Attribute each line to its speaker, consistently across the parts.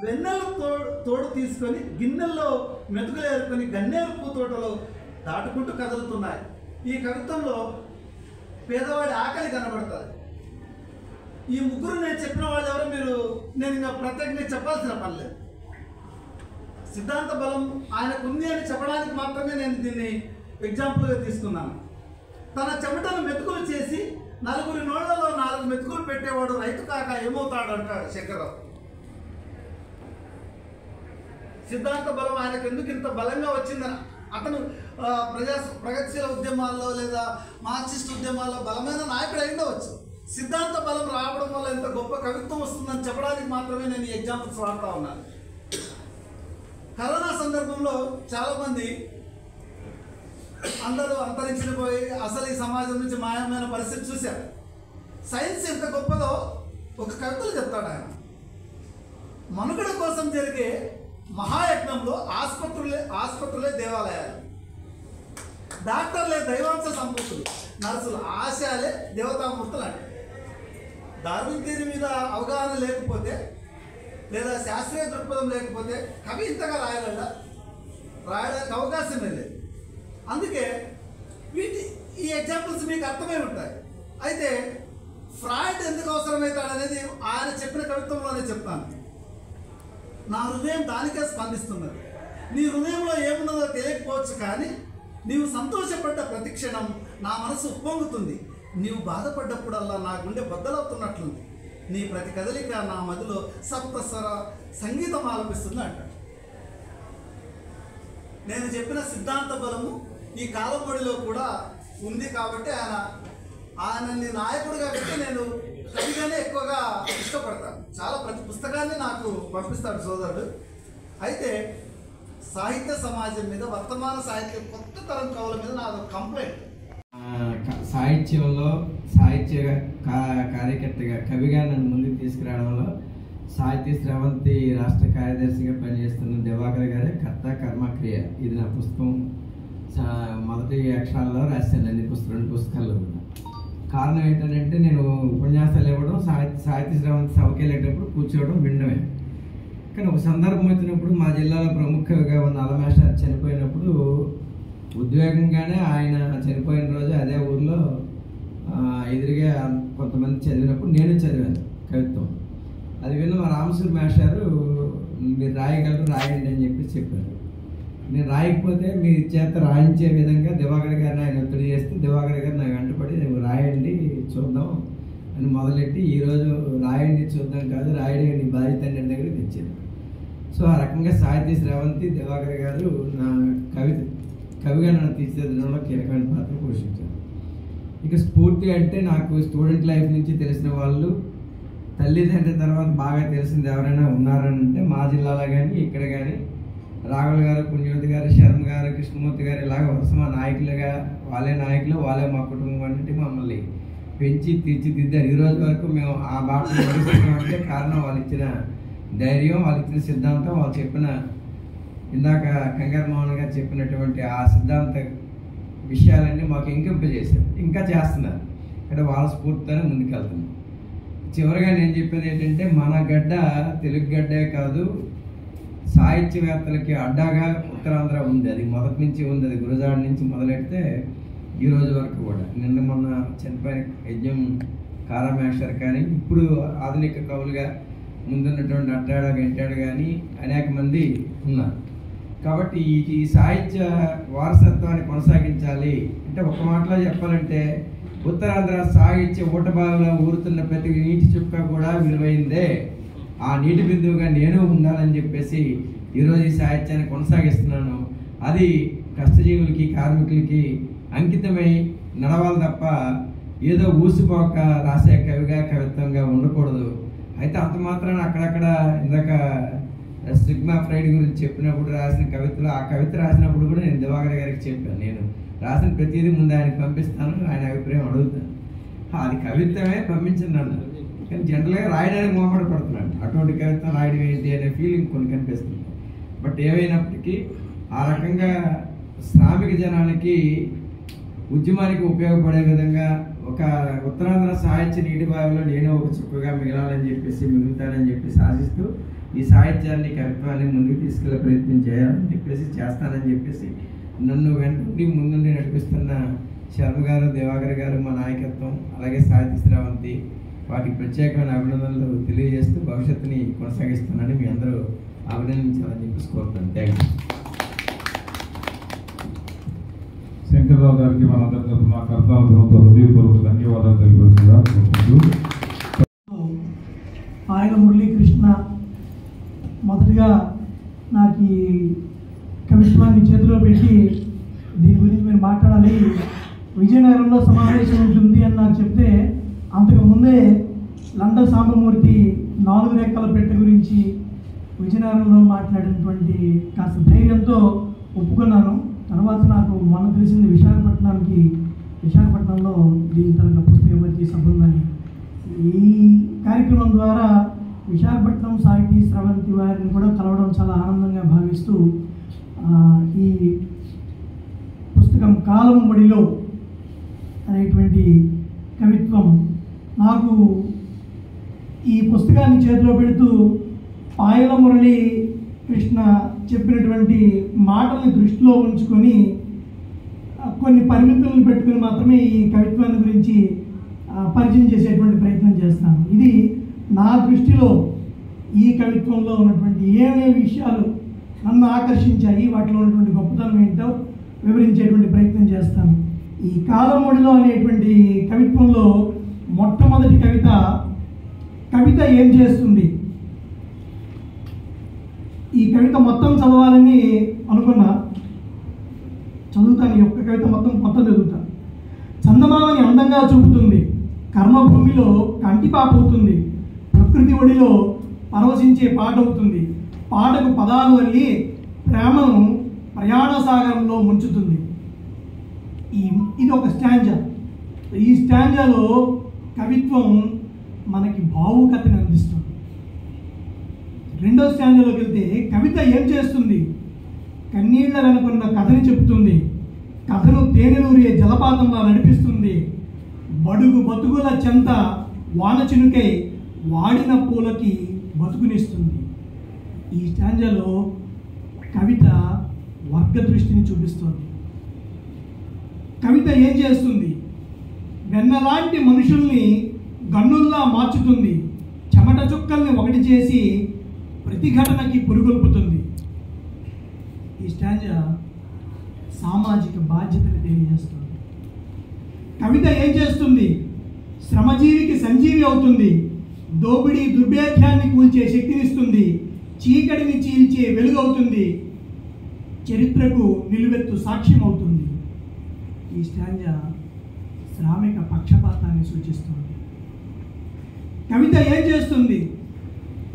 Speaker 1: వెన్నెల తోడు తీసుకొని గిన్నెల్లో మెతుకులు ఏరుకొని గన్నేరు పూతోటలో దాటుకుంటూ కదులుతున్నాయి. ఈ కవిత్వంలో పేదవాడి ఆకలి కనబడుతుంది. ఈ ముగ్గురు నేను చెప్పిన వాళ్ళు ఎవరు నేను ఇంకా ప్రత్యేకంగా చెప్పాల్సిన పని లేదు. సిద్ధాంత బలం ఆయనకు ఉంది అని చెప్పడానికి మాత్రమే నేను దీన్ని ఎగ్జాంపుల్గా తీసుకున్నాను. తన చెమటను మెతుకులు చేసి నలుగురి నోళ్లలో 4 మెతుకులు పెట్టేవాడు రైతు కాక ఏమవుతాడు అంటాడు శంకర్రావు. సిద్ధాంత బలం ఆయనకు ఎందుకు ఇంత బలంగా వచ్చిందని అతను ప్రగతిశీల ఉద్యమాల్లో లేదా మార్క్సిస్ట్ ఉద్యమాల్లో బలమైన నాయకుడు అయిండవచ్చు. సిద్ధాంత బలం రావడం వల్ల ఎంత గొప్ప కవిత్వం వస్తుందని చెప్పడానికి మాత్రమే నేను ఈ ఎగ్జాంపుల్స్ వాడుతూ ఉన్నాను. కరోనా సందర్భంలో చాలామంది అందరూ అంతరించిన పోయి అసలు ఈ సమాజం నుంచి మాయమైన పరిస్థితి చూశారు. సైన్స్ ఎంత గొప్పదో ఒక కవితలు చెప్తాడు ఆయన. మనుగడ కోసం జరిగే మహాయజ్ఞంలో ఆసుపత్రులే దేవాలయాలు, డాక్టర్లే దైవాంశ సంపూర్తులు, నర్సులు ఆశయాలే దేవతామూర్తులు అంటే. డార్విన్ థియరీ మీద అవగాహన లేకపోతే లేదా శాస్త్రీయ దృక్పథం లేకపోతే కవి ఇంతగా రాయడానికి అవకాశమే లేదు. అందుకే ఈ ఎగ్జాంపుల్స్ మీకు అర్థమై ఉంటాయి. అయితే ఫ్రాయిడ్ ఎందుకు అవసరమవుతాడనేది ఆయన చెప్పిన కవిత్వంలోనే చెప్తాను. నా హృదయం దానికే స్పందిస్తున్నది. నీ హృదయంలో ఏమున్నదో తెలియకపోవచ్చు, కానీ నీవు సంతోషపడ్డ ప్రతి క్షణం నా మనసు ఉప్పొంగుతుంది. నీవు బాధపడ్డప్పుడల్లా నా గుండె బద్దలవుతున్నట్లుంది. నీ ప్రతి కదలిక నా మదిలో సప్తస్వర సంగీతం ఆలపిస్తుంది అంటాడు. నేను చెప్పిన సిద్ధాంత బలము ఈ కాలంబడిలో కూడా ఉంది. కాబట్టి ఆయనని నాయకుడిగా పెట్టి నేను కవిగానే ఎక్కువగా ఇష్టపడతాను. చాలా ప్రతి పుస్తకాన్ని నాకు పంపిస్తాడు సోదరుడు. అయితే సాహిత్య సమాజం మీద, వర్తమాన సాహిత్య కొత్త తరం కవుల మీద నాది కంప్లైంట్.
Speaker 2: సాహిత్యంలో సాహిత్య కార్యకర్తగా కవిగా నన్ను ముందుకు తీసుకురావడంలో సాహితీ స్రవంతి రాష్ట్ర కార్యదర్శిగా పనిచేస్తున్న దివాకర్ గారే కర్త కర్మక్రియ. ఇది నా పుస్తకం మొదటి అక్షరాల్లో రాశాను. అన్ని 2 పుస్తకాల్లో కూడా. కారణం ఏంటంటే నేను ఉపన్యాసాలు ఇవ్వడం, సాహితీ స్రవంతి సభకి వెళ్ళేటప్పుడు కూర్చోవడం, వినడమే. కానీ ఒక సందర్భం వచ్చినప్పుడు మా జిల్లాలో ప్రముఖగా ఉన్న అలమేశ్వర్ చనిపోయినప్పుడు ఉద్వేగంగానే ఆయన చనిపోయిన రోజు అదే ఊర్లో ఎదురుగా కొంతమంది చదివినప్పుడు నేను చదివాను కవిత్వం. అది విన్న మా రామసూరి మాస్టారు మీరు రాయగలరు, రాయండి అని చెప్పారు. నేను రాయకపోతే మీ చేత రాయించే విధంగా దివాకర్ గారిని ఆయన ఒత్తిడి చేస్తే దివాకర్ గారు నాకు వెంటపడి నువ్వు రాయండి చూద్దాం అని మొదలెట్టి ఈరోజు రాయండి చూద్దాం కాదు రాయడి నీ బాధ్యత అనే దగ్గరికి తెచ్చారు. సో ఆ రకంగా సాహితీ స్రవంతి దివాకర్ గారు నా కవిగా నన్ను తీర్చిదిద్దడంలో కీలకమైన పాత్ర పోషించారు. ఇక స్ఫూర్తి అంటే నాకు స్టూడెంట్ లైఫ్ నుంచి తెలిసిన వాళ్ళు, తల్లిదండ్రుల తర్వాత బాగా తెలిసింది ఎవరైనా ఉన్నారని అంటే మా జిల్లాలో కానీ ఇక్కడ కానీ రాఘుల్ గారు, పుణ్యవతి గారు, శర్మ గారు, కృష్ణమూర్తి గారు ఇలాగ వరుస మా నాయకులుగా, వాళ్ళే నాయకులు, వాళ్ళే మా కుటుంబం అన్నింటి మమ్మల్ని పెంచి తీర్చిదిద్దారు. ఈ రోజు వరకు మేము ఆ బాటలో నడుస్తున్నామంటే కారణం వాళ్ళు ఇచ్చిన ధైర్యం, వాళ్ళు ఇచ్చిన సిద్ధాంతం, వాళ్ళు చెప్పిన ఇందాక కంగారు మోహన్ గారు చెప్పినటువంటి ఆ సిద్ధాంత విషయాలన్నీ మాకు ఇంకింపజేశారు, ఇంకా చేస్తున్నారు. అంటే వాళ్ళ స్ఫూర్తితోనే ముందుకెళ్తున్నాం. చివరిగా నేను చెప్పేది ఏంటంటే మన గడ్డ తెలుగు గడ్డే కాదు, సాహిత్యవేత్తలకి అడ్డాగా ఉత్తరాంధ్ర ఉంది. అది మొదటి నుంచి ఉంది. అది గురజాడ నుంచి మొదలెడితే ఈ రోజు వరకు కూడా. నిన్న మొన్న చనిపోయిన యజ్ఞం కారామేశ్వర్ కానీ ఇప్పుడు ఆధునిక కవులుగా ముందున్నటువంటి అట్టాడ గంటాడు కానీ అనేక మంది ఉన్నారు. కాబట్టి ఈ సాహిత్య వారసత్వాన్ని కొనసాగించాలి అంటే ఒక మాటలో చెప్పాలంటే ఉత్తరాంధ్ర సాహిత్య ఊటబావిలో ఊరుతున్న ప్రతి నీటి చుక్క కూడా విలువైందే. ఆ నీటి బిందువుగా నేను ఉండాలని చెప్పేసి ఈరోజు ఈ సాహిత్యాన్ని కొనసాగిస్తున్నాను. అది కష్టజీవులకి, కార్మికులకి అంకితమై నడవాలి తప్ప ఏదో ఊసిపోక రాసే కవిగా, కవిత్వంగా ఉండకూడదు. అయితే అంత మాత్రాన అక్కడక్కడ ఇందాక స్టిగ్మా ఫ్రైడ్ గురించి చెప్పినప్పుడు రాసిన కవితలు, ఆ కవిత రాసినప్పుడు కూడా నేను దివాకర్ గారికి చెప్పాను. నేను రాసిన ప్రతిదీ ముందు ఆయనకు పంపిస్తాను, ఆయన అభిప్రాయం అడుగుతాను. అది కవిత్వమే పంపించింది అన్నారు. కానీ జనరల్గా రాయడానికి మొహమాట పడుతున్నాడు. అటువంటి కవిత్వం రాయడం ఏంటి అనే ఫీలింగ్ కొన్ని కనిపిస్తుంది. బట్ ఏవైనప్పటికీ ఆ రకంగా శ్రామిక జనానికి ఉద్యమానికి ఉపయోగపడే విధంగా ఒక ఉత్తరాంధ్ర సాహిత్య నీటి బావిలో నేను ఒక చుక్కగా మిగలాలని చెప్పేసి మిగులుతానని చెప్పేసి ఆశిస్తూ ఈ సాహిత్యాన్ని కవిత్వాన్ని ముందుకు తీసుకెళ్లే ప్రయత్నం చేయాలని చెప్పేసి చేస్తానని చెప్పేసి నన్ను వెంటుండి ముందుండి నడిపిస్తున్న శర్మ గారు, దివాకర్ గారు, మా నాయకత్వం, అలాగే సాహితీ శ్రావంతి, వాటికి ప్రత్యేకమైన అభినందనలు తెలియజేస్తూ భవిష్యత్తుని కొనసాగిస్తున్నానని మీ అందరూ అభినందించాలని చెప్పేసి కోరుతాను. Thank you.
Speaker 3: శంకర్రావు గారికి మనందరి తరఫున కర్తాలతో హృదయపూర్వక ధన్యవాదాలు తెలియజేస్తున్నా కోరుకుంటూ
Speaker 4: ఆయన మురళీకృష్ణ మొదటిగా నాకు ఈ కవిత్వాన్ని చేతిలో పెట్టి దీని గురించి మీరు మాట్లాడాలి, విజయనగరంలో సమావేశం ఉంటుంది అని నాకు చెప్తే అంతకు ముందే లండన్ సాంబమూర్తి 4 రెక్కల పెట్టె గురించి విజయనగరంలో మాట్లాడినటువంటి కాస్త ధైర్యంతో ఒప్పుకున్నాను. తర్వాత నాకు మొన్న తెలిసింది విశాఖపట్నంలో దీని తరగతి పుస్తకం వచ్చి సభ ఉందని. ఈ కార్యక్రమం ద్వారా విశాఖపట్నం సాహితీ స్రవంతి వారిని కూడా కలవడం చాలా ఆనందంగా భావిస్తూ ఈ పుస్తకం కాలం ఒడిలో అనేటువంటి కవిత్వం నాకు ఈ పుస్తకాన్ని చేతిలో పెడుతూ పాయల మురళీ కృష్ణ చెప్పినటువంటి మాటల్ని దృష్టిలో ఉంచుకొని కొన్ని పరిమితులను పెట్టుకుని మాత్రమే ఈ కవిత్వాన్ని గురించి పరిచయం చేసేటువంటి ప్రయత్నం చేస్తాను. ఇది నా దృష్టిలో ఈ కవిత్వంలో ఉన్నటువంటి ఏమేమి విషయాలు నన్ను ఆకర్షించాయి, వాటిలో ఉన్నటువంటి గొప్పతనం ఏంటో వివరించేటువంటి ప్రయత్నం చేస్తాను. ఈ కాలమొడిలో అనేటువంటి కవిత్వంలో మొట్టమొదటి కవిత ఏం చేస్తుంది, ఈ కవిత మొత్తం చదవాలని అనుకున్నా. చదువుతాను, ఈ ఒక్క కవిత మొత్తం చదువుతాను. చందమామని అందంగా చూపుతుంది, కర్మభూమిలో కంటిపాప అవుతుంది, ప్రకృతి ఒడిలో పరవశించే పాట అవుతుంది, పాటకు పదాలు అల్లి ప్రేమను ప్రయాణ సాగరంలో ముంచుతుంది. ఇది ఒక స్టాంజా. ఈ స్టాంజాలో కవిత్వం మనకి భావుకతని అందిస్తుంది. రెండో స్టాంజాలోకి వెళ్తే కవిత ఏం చేస్తుంది, కన్నీళ్ల వెనుకున్న కథని చెబుతుంది, కథను తేనెలూరే జలపాతంలో నడిపిస్తుంది, బడుగు బతుకుల చెంత వాన చినుకై వాడిన పూలకి బతుకునిస్తుంది. ఈ స్టాంజాలో కవిత వర్గ దృష్టిని చూపిస్తుంది. కవిత ఏం చేస్తుంది, వెన్నలాంటి మనుషుల్ని గన్నుల్లా మార్చుతుంది, చెమట చుక్కల్ని ఒకటి చేసి ప్రతిఘటనకి పురుగొల్పుతుంది. ఈ స్టాంజా సామాజిక బాధ్యతను తెలియజేస్తుంది. కవిత ఏం చేస్తుంది, శ్రమజీవికి సంజీవి అవుతుంది, దోపిడీ దుర్భేద్యాన్ని కూల్చే శక్తినిస్తుంది, చీకటిని చీల్చే వెలుగవుతుంది, చరిత్రకు నిలువెత్తు సాక్ష్యం అవుతుంది. ఈ స్టాంజా శ్రామిక పక్షపాతాన్ని సూచిస్తుంది. కవిత ఏం చేస్తుంది,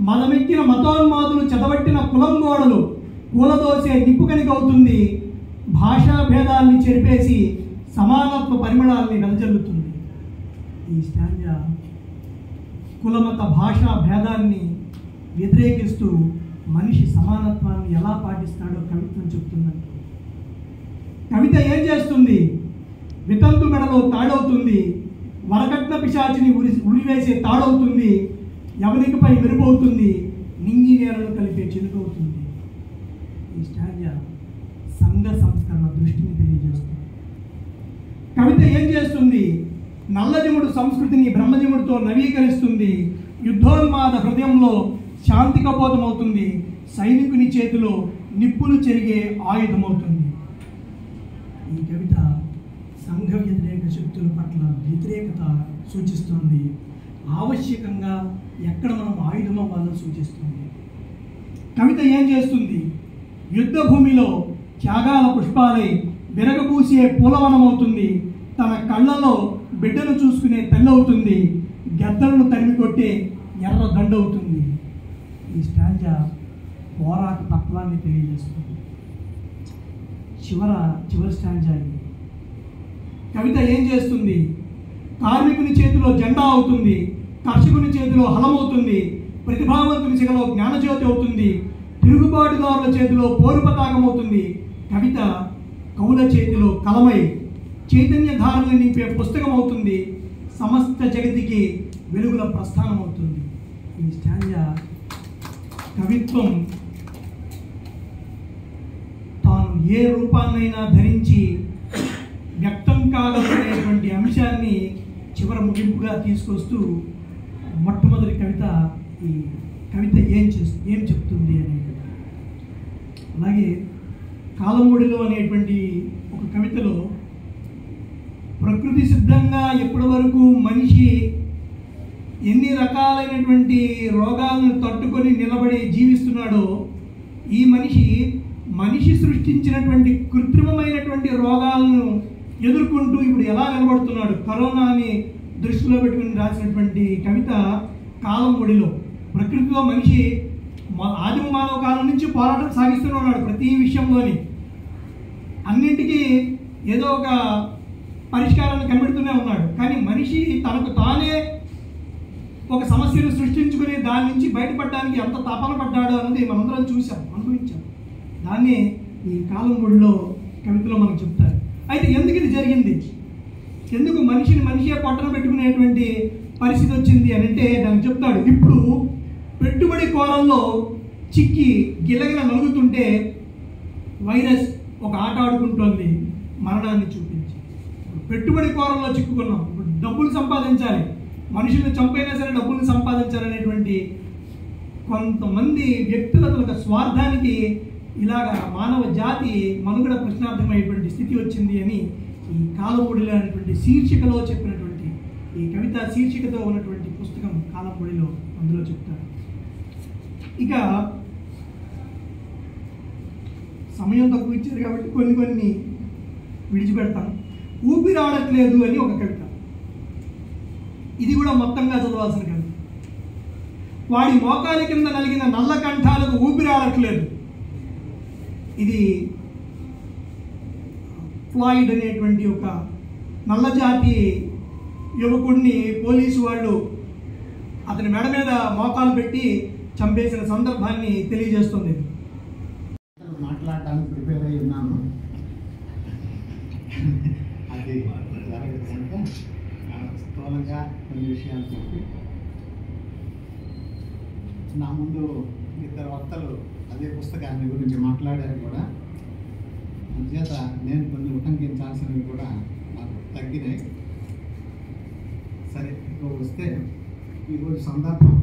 Speaker 4: మదమెక్కిన మతోన్మాదులు చెదబట్టిన కులం గోడలు కూలదోసే నిప్పుకనికవుతుంది, భాషా భేదాల్ని చెరిపేసి సమానత్వ పరిమళాల్ని వెదజల్లుతుంది. ఈ స్టాంజా కులమత భాషా భేదాన్ని వ్యతిరేకిస్తూ మనిషి సమానత్వాన్ని ఎలా పాటిస్తాడో కవిత్వం చెప్తుందంట. కవిత ఏం చేస్తుంది, వితంతు మెడలో తాడవుతుంది, వరకట్న పిశాచిని ఉరివేసే తాడవుతుంది, యవనికపై మెరుగవుతుంది, నింగి నేలను కలిపే చినుకవుతుంది. ఈ స్టాంజా సంఘ సంస్కరణ దృష్టిని తెలియజేస్తుంది. కవిత ఏం చేస్తుంది, నల్లజిముడు సంస్కృతిని బ్రహ్మజిముడితో నవీకరిస్తుంది, యుద్ధోన్మాద హృదయంలో శాంతి కపోతమవుతుంది, సైనికుని చేతిలో నిప్పులు చెరిగే ఆయుధమవుతుంది. ఈ కవిత సంఘ వ్యతిరేక శక్తుల పట్ల వ్యతిరేకత సూచిస్తుంది, ఆవశ్యకంగా ఎక్కడ మనం ఆయుధం అవ్వాలని సూచిస్తుంది. కవిత ఏం చేస్తుంది, యుద్ధ భూమిలో త్యాగాల పుష్పాలై విరగపూసే పూలవనమవుతుంది, తన కళ్ళలో బిడ్డను చూసుకునే తల్లవుతుంది, గద్దలను తరిమి కొట్టే ఎర్ర దండవుతుంది. ఈ స్టాంజా పోరాట తత్వాన్ని తెలియజేస్తుంది. చివరి స్టాంజా ఇది. కవిత ఏం చేస్తుంది, కార్మికుని చేతిలో జెండా అవుతుంది, కర్షకుని చేతిలో హలమవుతుంది, ప్రతిభావంతుని శిఖలో జ్ఞానజ్యోతి అవుతుంది, తిరుగుబాటుదారుల చేతిలో పోరు పతాకం అవుతుంది. కవిత కవుల చేతిలో కలమై చైతన్యధారలను నింపే పుస్తకం అవుతుంది, సమస్త జగతికి వెలుగుల ప్రస్థానం అవుతుంది. ఈ స్టాంజా కవిత్వం తాను ఏ రూపాన్నైనా ధరించి వ్యక్తం కాగలనేటువంటి అంశాన్ని చివరి ముగింపుగా తీసుకొస్తూ మొట్టమొదటి కవిత ఈ కవిత ఏం చెప్తుంది అనేది. అలాగే కాలంబొడిలో అనేటువంటి ఒక కవితలో ప్రకృతి సిద్ధంగా ఎప్పటి వరకు మనిషి ఎన్ని రకాలైనటువంటి రోగాలను తట్టుకొని నిలబడి జీవిస్తున్నాడో, ఈ మనిషి సృష్టించినటువంటి కృత్రిమమైనటువంటి రోగాలను ఎదుర్కొంటూ ఇప్పుడు ఎలా నిలబడుతున్నాడు, కరోనాని దృష్టిలో పెట్టుకుని రాసినటువంటి కవిత కాలంబొడిలో. ప్రకృతిలో మనిషి ఆదిమ మానవ కాలం నుంచి పోరాటం సాగిస్తూనే ఉన్నాడు. ప్రతి విషయంలోని అన్నింటికీ ఏదో ఒక పరిష్కారాన్ని కనిపెడుతూనే ఉన్నాడు. కానీ మనిషి తనకు తానే ఒక సమస్యను సృష్టించుకుని దాని నుంచి బయటపడడానికి ఎంత తపన పడ్డాడు అన్నది మనందరం చూసాం, అనుభవించాం. దాన్ని ఈ కాలంబొడిలో కవితలో మనకు చెప్తారు. అయితే ఎందుకు ఇది జరిగింది, ఎందుకు మనిషియే పొట్టన పెట్టుకునేటువంటి పరిస్థితి వచ్చింది అని అంటే దానికి చెప్తాడు. ఇప్పుడు పెట్టుబడి కోరల్లో చిక్కి గిలగిల నలుగుతుంటే వైరస్ ఒక ఆట ఆడుకుంటోంది మరణాన్ని చూపించి. పెట్టుబడి కోరల్లో చిక్కుకున్నాం. ఇప్పుడు డబ్బులు సంపాదించాలి, మనుషుల్ని చంపైనా సరే డబ్బుల్ని సంపాదించాలనేటువంటి కొంతమంది వ్యక్తుల స్వార్థానికి ఇలాగా మానవ జాతి మనుగడ ప్రశ్నార్థమైనటువంటి స్థితి వచ్చింది అని ఈ కాలంబొడిలో అనేటువంటి శీర్షికలో చెప్పినటువంటి ఈ కవిత శీర్షికతో ఉన్నటువంటి పుస్తకం కాలంబొడిలో అందులో చెప్తారు. ఇక సమయం తక్కువ ఇచ్చారు కాబట్టి కొన్ని విడిచిపెడతాను. ఊపిరాడట్లేదు అని ఒక కవిత, ఇది కూడా మొత్తంగా చదవాల్సిన కవిత. వాడి మోకాలి కింద నలిగిన నల్ల కంఠాలకు ఊపిరాడట్లేదు. ఇది ఫ్లాయిడ్ అనేటువంటి ఒక నల్లజాతి యువకుడిని పోలీసు వాళ్ళు అతని మెడ మీద మోకాలు పెట్టి చంపేసిన సందర్భాన్ని తెలియజేస్తుంది.
Speaker 5: మాట్లాడడానికి ప్రిపేర్ అయి ఉన్నాను, అది జరగదు కనుక స్థూలంగా కొన్ని విషయాలు చెప్పి, నా ముందు ఇద్దరు వక్తలు అదే పుస్తకాన్ని గురించి మాట్లాడారు కూడా. అంచేత నేను కొన్ని ఉటంకించాల్సినవి కూడా నాకు తగ్గినాయి. సరే, ఇప్పుడు వస్తే ఈరోజు సందర్భం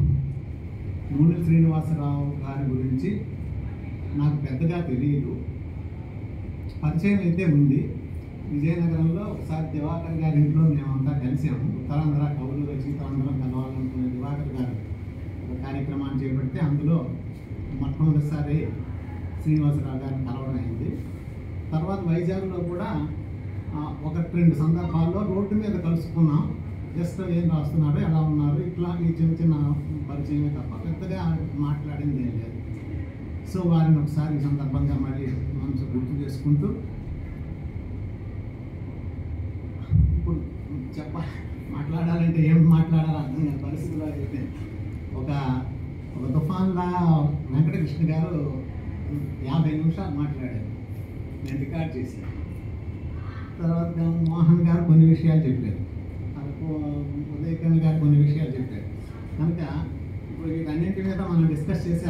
Speaker 5: నూనెల శ్రీనివాసరావు గారి గురించి నాకు పెద్దగా తెలియదు, పరిచయం అయితే ఉంది. విజయనగరంలో ఒకసారి దివాకర్ గారి ఇంట్లో మేమంతా కలిసాము. ఉత్తరాంధ్ర కవులు రచయితలందరం కలవాలనుకునే దివాకర్ గారు ఒక కార్యక్రమాన్ని చేపడితే అందులో మొట్టమొదటిసారి శ్రీనివాసరావు గారిని కలవడం అయింది. తర్వాత వైజాగ్లో కూడా ఒక 2 సందర్భాల్లో రోడ్డు మీద కలుసుకున్నాం. జస్ట్ ఏం రాస్తున్నారు, ఎలా ఉన్నారు, ఇట్లా ఈ చిన్న పరిచయమే తప్ప పెద్దగా మాట్లాడింది ఏం లేదు. సో వారిని ఒకసారి ఈ సందర్భంగా మళ్ళీ మనసు గుర్తు చేసుకుంటూ ఇప్పుడు మాట్లాడాలంటే ఏం మాట్లాడాలో అర్థం కాని పరిస్థితిలో అయితే ఒక తుఫాన్లా వెంకటకృష్ణ గారు 50 నిమిషాలు మాట్లాడారు, నేను రికార్డ్ చేశాను. తర్వాత మోహన్ గారు కొన్ని విషయాలు చెప్పారు, ఉదయకరణ్ గారు కొన్ని విషయాలు చెప్పారు. కనుక ఇప్పుడు వీటన్నింటి మీద మనం డిస్కస్ చేసే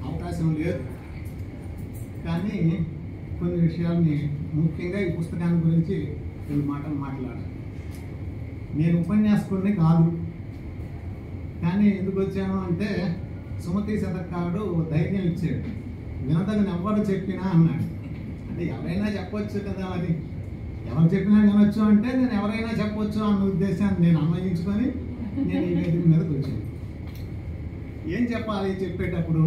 Speaker 5: అవకాశం లేదు. కానీ కొన్ని విషయాల్ని ముఖ్యంగా ఈ పుస్తకాన్ని గురించి 2 మాటలు మాట్లాడాలి. నేను ఉపన్యాసకుడిని కాదు, కానీ ఎందుకు వచ్చాను అంటే సుమతి శతకారుడు ధైర్యం ఇచ్చాడు, వినదగిన ఎవరు చెప్పినా అన్నాడు. అంటే ఎవరైనా చెప్పవచ్చు కదా, అది ఎవరు చెప్పినా వినొచ్చు అంటే నేను ఎవరైనా చెప్పొచ్చు అన్న ఉద్దేశాన్ని నేను అన్వయించుకొని నేను ఈ వేదిక మీదకి వచ్చాను. ఏం చెప్పాలి చెప్పేటప్పుడు,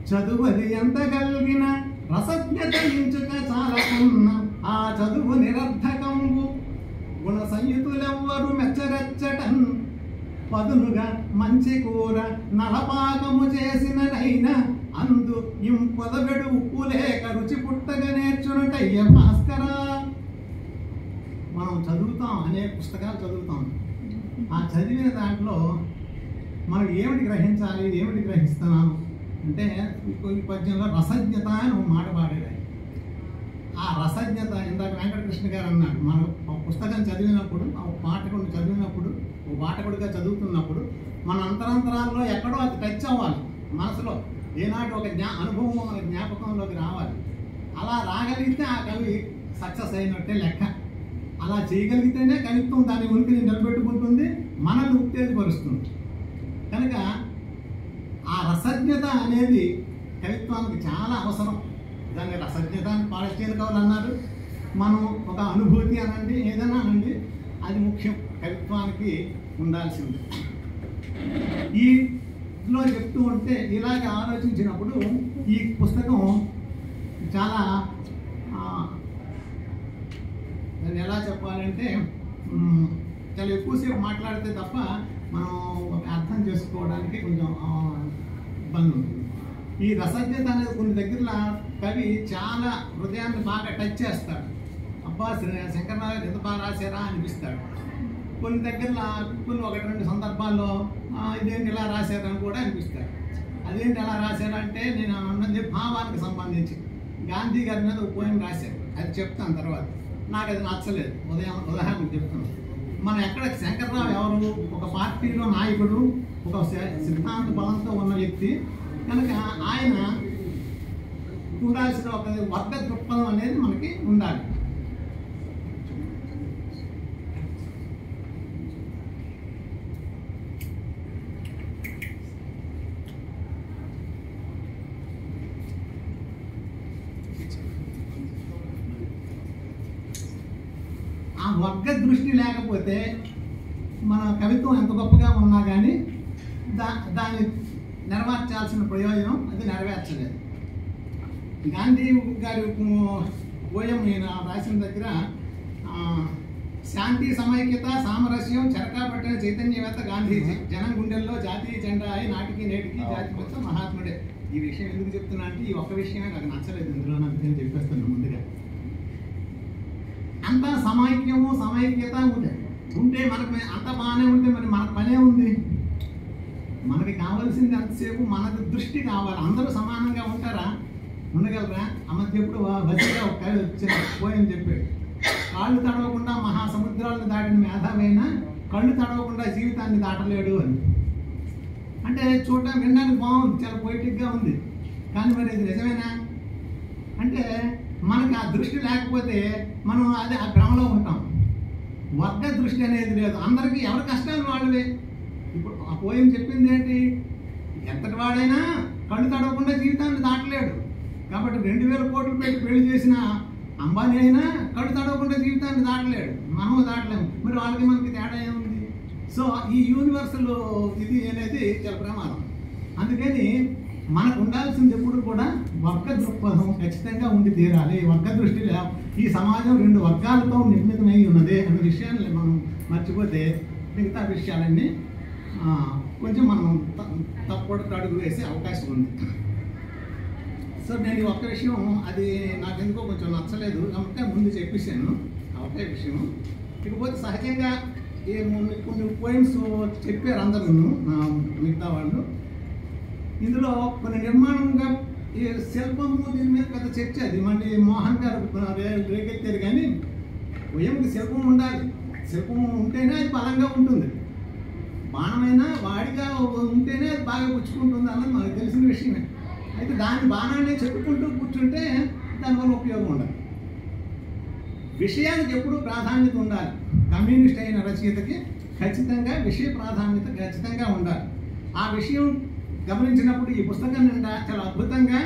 Speaker 5: చదువుది ఎంత కలిగిన రసజ్ఞత ఇంచుక చాలకున్న ఆ చదువు నిరర్థకంబు గుణ సంయుతులెవ్వరు మెచ్చరచ్చటన్ పదునుగా మంచి కూర నలపాకము చేసినదైనా అందు ఇంపొదగడు ఉప్పు లేక రుచి పుట్టగా నేర్చునటయ్య భాస్కరా. మనం చదువుతాం, అనేక పుస్తకాలు చదువుతాం. ఆ చదివిన దాంట్లో మనం ఏమిటి గ్రహించాలి, ఏమిటి గ్రహిస్తున్నాం అంటే ఈ పద్యంలో రసజ్ఞత అని ఒక మాట పాడాడు. ఆ రసజ్ఞత ఇందాక వెంకటకృష్ణ గారు అన్నాడు, మనం ఒక పుస్తకం చదివినప్పుడు, ఒక పాఠకుడిని చదివినప్పుడు, ఒక పాఠకుడిగా చదువుతున్నప్పుడు మన అంతరాంతరాల్లో ఎక్కడో అది టచ్ అవ్వాలి. మనసులో ఏనాటి ఒక అనుభవం మన జ్ఞాపకంలోకి రావాలి. అలా రాగలిగితే ఆ కవి సక్సెస్ అయినట్టే లెక్క. అలా చేయగలిగితేనే కవిత్వం దాని ఉనికిని నిలబెట్టుకుంటుంది, మనల్ని ఉత్తేజపరుస్తుంది. కనుక ఆ రసజ్ఞత అనేది కవిత్వానికి చాలా అవసరం. దాన్ని రసజ్ఞత అని పాలస్టీన్ కవులు అన్నారు. మనం ఒక అనుభూతి అనండి, ఏదైనా అనండి, అది ముఖ్యం, కవిత్వానికి ఉండాల్సింది. ఈలో చెప్తూ ఉంటే ఇలాగ ఆలోచించినప్పుడు ఈ పుస్తకం చాలా దాన్ని ఎలా చెప్పాలంటే చాలా ఎక్కువసేపు మాట్లాడితే తప్ప మనం అర్థం చేసుకోవడానికి కొంచెం ఇబ్బంది ఉంటుంది. ఈ రసజ్ఞత అనేది కొన్ని దగ్గర కవి చాలా హృదయాన్ని బాగా టచ్ చేస్తాడు. అబ్బా శంకరరావు గారు ఎంత బాగా రాశారా అనిపిస్తాడు. కొన్ని దగ్గర కొన్ని 1-2 సందర్భాల్లో ఇదేంటి ఇలా రాశారని కూడా అనిపిస్తాడు. అదేంటి ఎలా రాశారంటే నేను అన్నది భావానికి సంబంధించి గాంధీ గారి మీద ఒక పోయం రాశారు, అది చెప్తాను తర్వాత. నాకు అది నచ్చలేదు, ఉదాహరణకు చెప్తాను. మనం ఎక్కడ శంకరరావు ఎవరు, ఒక పార్టీలో నాయకుడు, ఒక సిద్ధాంత బలంతో ఉన్న వ్యక్తి. కనుక ఆయన ఉండాల్సిన ఒక వర్గ దృక్పథం అనేది మనకి ఉండాలి. ఆ వర్గ దృష్టి లేకపోతే మన కవిత్వం ఎంత గొప్పగా ఉన్నా కానీ దాన్ని నెరవేర్చాల్సిన ప్రయోజనం అది నెరవేర్చలేదు. గాంధీ గారి పోయం ఈయన రాసిన దగ్గర శాంతి సమైక్యత సామరస్యం చరకా పట్టిన చైతన్యవేత్త గాంధీజీ, జనం గుండెల్లో జాతీయ జెండా అయి నాటికి నేటికి జాతి మొత్తం మహాత్ముడే. ఈ విషయం ఎందుకు చెప్తున్నా అంటే ఈ ఒక్క విషయమే నాకు నచ్చలేదు ఇందులో, నాకు నేను చెప్పేస్తాను ముందుగా. అంతా సమైక్యము సమైక్యత ఉంటే మనకు అంత బాగానే ఉంటే మరి మనకు పనే ఉంది. మనకి కావాల్సింది అంతసేపు మనకు దృష్టి కావాలి. అందరూ సమానంగా ఉంటారా, ఉండగలరా? ఆ మధ్య ఎప్పుడు బస్సుగా ఒక కవి వచ్చిన పోయని చెప్పాడు, కాళ్ళు తడవకుండా మహాసముద్రాలను దాటిన మేధావైనా కళ్ళు తడవకుండా జీవితాన్ని దాటలేడు అని. అంటే చూడడానికి వినడానికి బాగుంది, చాలా పొయిటిక్గా ఉంది, కానీ మరి ఇది నిజమేనా అంటే మనకి ఆ దృష్టి లేకపోతే మనం అదే ఆ భ్రమలో ఉంటాం. వర్గ దృష్టి అనేది లేదు, అందరికీ ఎవరి కష్టాలు వాళ్ళవే. ఇప్పుడు ఆ పోయం చెప్పింది ఏంటి, ఎంతటి వాడైనా కళ్ళు తడవకుండా జీవితాన్ని దాటలేడు. కాబట్టి 2000 కోట్లు పెట్టి పెళ్లి చేసిన అంబానీ అయినా కళ్ళు తడవకుండా జీవితాన్ని దాటలేడు, మనము దాటలేము. మరి వాళ్ళకి మనకి తేడా ఏముంది? సో ఈ యూనివర్సల్ ఇది అనేది చాలా ప్రమాదం. అందుకని మనకు ఉండాల్సింది ఎప్పుడు కూడా వర్గ దృక్పథం ఖచ్చితంగా ఉండి తీరాలి. వర్గ దృష్టి ఈ సమాజం 2 వర్గాలతో నిర్మితమై ఉన్నది అనే విషయాన్ని మనం మర్చిపోతే మిగతా విషయాలన్నీ కొంచెం మనం తప్పుడు అడుగు వేసే అవకాశం ఉంది. సో నేను ఒక్క విషయం అది నాకు ఎందుకో కొంచెం నచ్చలేదు కాబట్టి ముందు చెప్పేసాను ఒకే విషయం. ఇకపోతే సహజంగా కొన్ని పోయిమ్స్ చెప్పారు అందరూ మిగతా వాళ్ళు. ఇందులో కొన్ని నిర్మాణంగా ఈ శిల్పము దీని మీద పెద్ద చర్చ, అది మళ్ళీ మోహన్ గారు రేకెత్తారు. కానీ పోయంకి శిల్పం ఉండాలి, శిల్పం ఉంటేనే అది బలంగా ఉంటుంది. బాణమైనా వాడిగా ఉంటేనే అది బాగా పుచ్చుకుంటుంది అన్నది మనకు తెలిసిన విషయమే. అయితే దాని బాణాన్ని చెప్పుకుంటూ కూర్చుంటే దానివల్ల ఉపయోగం ఉండదు. విషయానికి ఎప్పుడూ ప్రాధాన్యత ఉండాలి. కమ్యూనిస్ట్ అయిన రచయితకి ఖచ్చితంగా విషయ ప్రాధాన్యత ఖచ్చితంగా ఉండాలి. ఆ విషయం గమనించినప్పుడు ఈ పుస్తకం నిండా చాలా అద్భుతంగా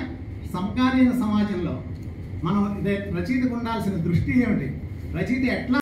Speaker 5: సమకాలీన సమాజంలో మనం రచయితకు ఉండాల్సిన దృష్టి ఏమిటి, రచయిత ఎట్లా